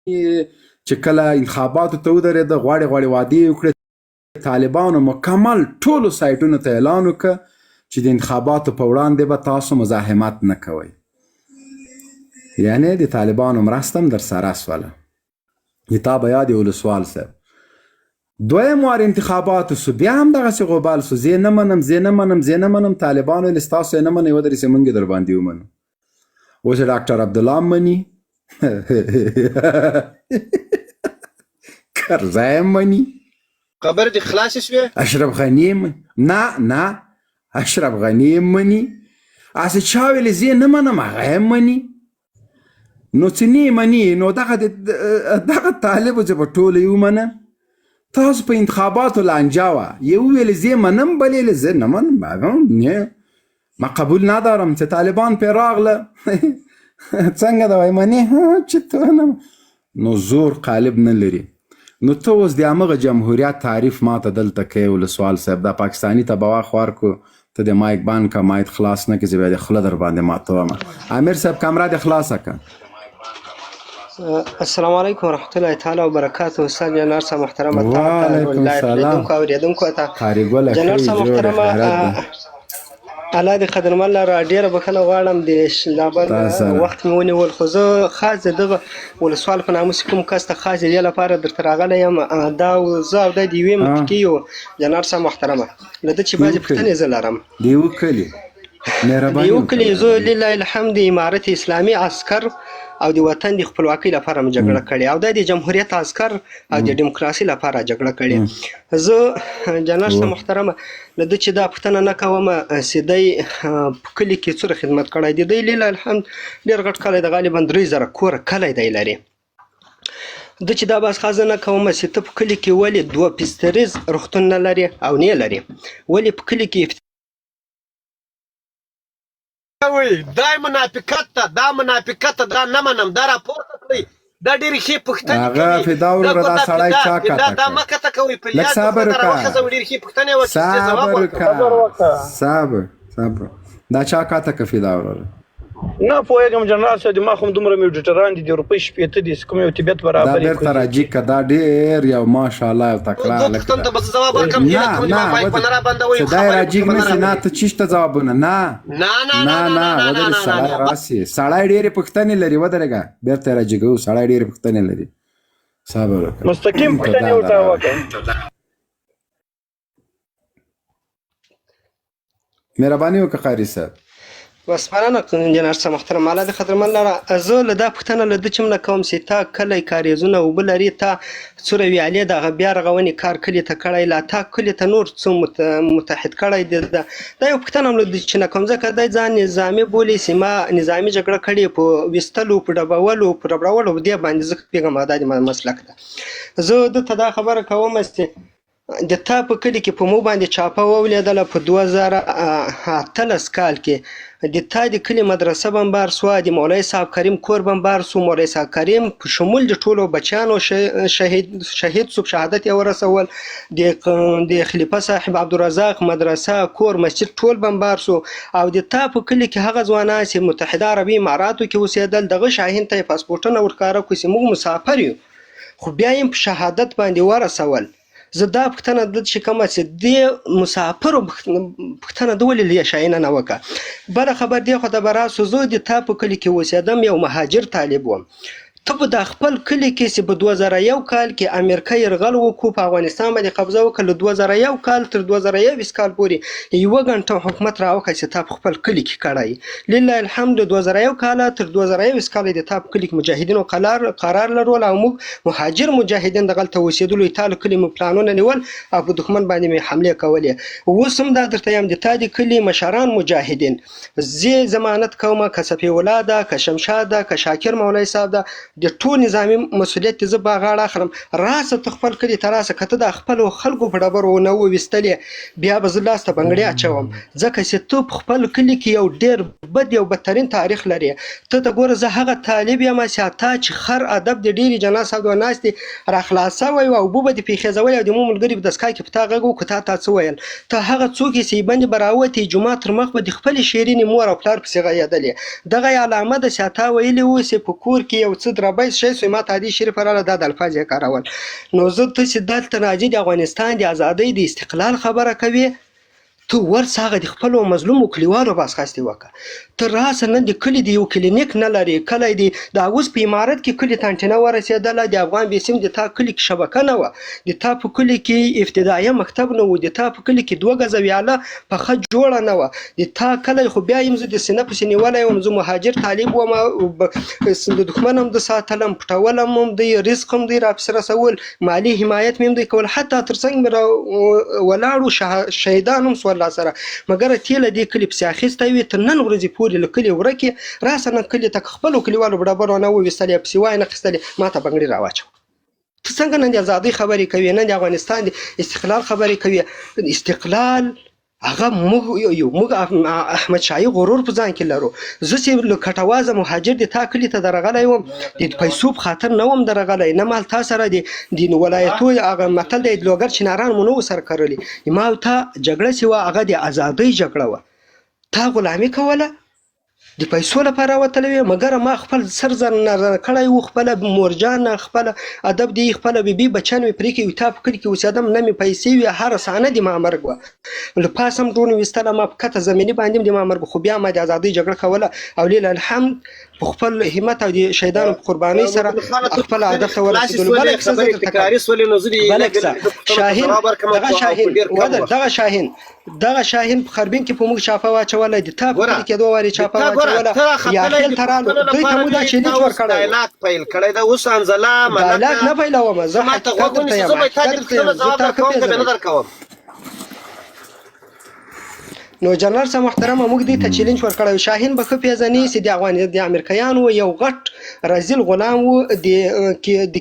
چې کله انتخاباتو ته ودرېده غواړي وعدې وکړې طالبانو مکمل ټولو سایټونو ته اعلان وکړه چې د انتخاباتو په وړاندې به تاسو مزاحمت نه کوئ. یعنې د طالبانو مرسته هم در سره سوله. تا به یاد ولسوال صاحب دویم وار انتخاباتو سو بیا هم دغسې غوبال سو زه نه منم طالبانو ویل ستاسو یې نه منئ ودرېسئ موږ یې در باندې ومنو. اوس یې ډاکټر عبدالله هم مني کرزی هم مني خبر دې خلاصې شوې. اشرف غني نه اشرف غني هم مني. هسې چا ویلې زه نه منم هغه هم مني. نو چې نه مني نو دغه طالبو چې په ټوله یې ومنه. تاسو په انتخاباتو لانجه وه یې وویلې زه منم بل یې زه نه منم نه ما قبول ندارم چې طالبان پې راغله څنګه ده وایي منې چې ته نه نو زور قالب نه لري. نو ته اوس د همغه جمهوریت تعریف ما ته دلته کوې ولسوال صاحب دا پاکستاني ته به واخ ورکو ته د مایک بند که مایک خلاص نه کړې زه بیا د خوله در باندې ماتوم. امیر صاحب کمره دې خلاصه کړه. السلام علیکم ورحمت الله تعالی وبرکاته. استاد جنرال صاحب محترمه وعلیکم السلام اوریدونکو ته قاری ګله جنرال صاحب محترمه الله دې قدرمن لره ډېره بخښنه غواړم د وخت مې ونیول خو زه خاص د دغه ولسوال په نامه کوم کس ته خاص د دې لپاره درته راغلی یم دا زه او دا د یوې منطقې یو جنرال صاحب محترمه له ده چې بعضې پوښتنې زه لرم. د یو کلي د یو کلي زه لله الحمد امارت اسلامي عسکر او د وطن د خپلواکۍ لپاره مې جګړه کړې او دا د جمهوریت عسکر او د ډیموکراسۍ لپاره جګړه کړې. زه جنرال صاحب محترمه له ده چې دا پوښتنه نه کومه چې دی په کلي کې څومره خدمت کړی دی. دی لله الحمد ډېر غټ کلی د غالبا 3000 کوره کلی دی لري. ده چې دا بس خازه نه کومه چې ته په کلي کې ولې 2 پیستریز روغتون نه لري او نه لري ولې په کلي کې دا منافقت ته دا نه منم دا راپورته کړئ دا ډېرې ښې پوښتنې هغه فدا وروره دا سړی چا کته دا مه کته کوئ په لږ صبر وکړه ډېرې ښې پوښتنې صبر دا چا کته که فدا وروره نه پوهېږم جنرال صاحب ما خو دومره میډیټران دي د روپۍ شپېته دي کوم یو طبیعت برابر دا بېرته راجي که دا ډېر یو ماشاءالله یو تکړه هلک ده چې دا یې راجیګ نسي نه ته چېشته ځوابونه نه ودرې سړی راسي سړی ډېرې پوښتنې لري ودرېږه بېرته یې راجیګو سړی ډېرې پوښتنې لري صبر وکړه مستقیم پوښتنې ورته وکړه. مهرباني وکړه قاري صاحب. بس مننه جنرال صاحب محترم الله دې قدرمن لره. زه له دا پوښتنه له ده چې نه کوم چې تا کلی کاریزونه اوبه لري تا څوره ویالې دغه بیا رغونې کار کلي ته کړی لا تا کلي ته نور څه متحد کړی دی دا یو پوښتنه هم له ده چې نه کوم ځکه دی ځان نظامي بولي چې ما نظامي جګړه کړې په ویستلو په ډبولو په ربړولو دې باندې زه پوهېږم دا د مسلک ده. زه دته دا خبره کوم چې د تا په کلي کې په مو باندې چاپه وولیدله په 2018 کال کې د تا د کلي مدرسه بمبار سوه د مولوي صاحب کریم کور بمبار سو مولوي صاحب کریم په شمول د ټولو بچیانو شهید سو شهادت یې ورسول د خلیفه صاحب عبدالرزاق مدرسه کور مسجد ټول بمبار سو او د تا په کلي کې هغه ځوانان چې متحده عربي اماراتو کې اوسېدل دغه شاهین ته یې پاسپورټونه ورښکاره کړو چې موږ مسافر یو خو بیا یې په شهادت باندې ورسول. زه دا پوښتنه ده چې کومه چې دې مسافرو پوښتنه ده ولې له شاهینه نه وکړه. بله خبر دې خوا ته به راسو زه د تا په کلي کې اوسېدم یو مهاجر طالب وم ته به د خپل کلي کې چې په 2001 کال کې امریکا یرغل وکړو په افغانستان باندې قبضه وکړه له 2001 کال تر 2021 کال پورې 1 غنټه حکومت راوکړ چې تا په خپل کلي کې کړی لله الحمد 2001 کال تر 2021 کال د تا په کلي کې مجاهدینو قرار لرول او موږ مهاجر مجاهدین دغلته اوسېدلو تالو کلي مو پلانونه نیول او په دښمن باندې مې حملې کولې. اوس هم دا درته یم د تا د کلي مشران مجاهدین زه ضمانت کومه که صفي الله ده که شمشاد ده که شاکر مولوي صاحب ده د ټول نظامي مسؤلیت زه په غاړه اخلم. راسه ته خپل کلي ته راسه که ته د خپلو خلکو په ډبرو نه وویستلې بیا به زه لاس ته بنګړې اچوم ځکه چې ته په خپل کلي کې یو ډېر بد یو بدترین تاریخ لري. ته ته ګوره زه هغه طالب یم چې تا چې خر ادب د ډېرې جناز صاحب ناستې راخلاصوی او اوبه به دې پېښېځولی او د مو ملګري په دستګاه کې په تا غږ وکړو تا څه ویل ته هغه څوک یې چې بندې به راوتې جومات تر مخ به د خپلې شیرینې مور او پلار پسې غږېدلې دغه یې علامه ده چې تا ویلي و چې په کور کې یو څه ربیس شي سو ما ته حدیث شریف رااله دا د الفاظ یې کارول نو زه ته چې دلته راځي د افغانستان د ازادۍ د استقلال خبره کوي ته ورسه هغه د خپلو مظلومو کلیوالو بازخواستې وکړه ته راسه نن د کلي د یو کلینیک نه لرې کلی دی دا اوس په امارت کې کلي ته انټینه ورسېدله د افغان بیسیم د تا کلي کې شبکه نه وه د تا په کلي کې ابتدایه مکتب نه و د تا په کلي کې 2 ګزه ویاله پخه جوړه نه وه د تا کلی خو بیا یم زه د سینه پسې نیولی وم زه مهاجر طالب وم د دښمن هم د ساتلم پټولم هم دی رزق هم دی راپسې رسول مالي حمایت مې هم دی کول حتی تر څنګ مې ولاړو شهیدان هم سول سره مګر تیله دې کلی پسې اخیستی وي تر نن ورځې پورې له کلي ورکې راسه نن کلي ته خپلو کلیوالو بډبرو نه وویستلې پسې وای نه اخیستلې ما ته بنګړي راواچوه ته څنګه نن د ازادۍ خبرې کوي نن د افغانستان د استقلال خبرې کوي استقلال هغه موږ احمد شاهي غرور په ځان کې لرو زه چې له کټوازه مهاجر د تا کلي ته درغلی وم د پیسو په خاطر نه وم درغلی نه مال تا سره د ولایتو هغه متل دی لوګر چناران مو نه و سره کرلی ما تا جګړه چې وه هغه د ازادۍ جګړه وه تا غلامي کوله د پیسو لپاره وتلی وې مګر ما خپل سر زر کړی و خپله مورجان خپله ادب دی خپله بیبي بچیان مې پرې کې تا په کلي کې اوسېدم نه مې پیسې وې هره سانه د ما مرګ وه له پاس هم ډرون ویستله ما په کته زمیني باندې د ما مرګ خو بیا ما د ازادۍ جګړه کوله او لیل الحمد په خپل همت او د شهیدانو په قربانۍ سره خپل هدف ته ورسېدلو بله کیسه زه درته کوم دغه شاهین په خربین کې په موږ چاپه واچوله د تا په کلي کې 2 وارې چاپه واچوله یا خیل ته رالو دوی ته موږ دا چیلنج ورکړی ډایلاګ پیل کړی ده اوس انزله ډایلاګ نه پیلوم زه حقیقت درته یم زه تا ښه کوم نو جنرال صاحب محترمه موږ دې ته چیلنج ورکړی شاهین به ښه پیژني چې د امریکایانو یو غټ رزیل غلام و د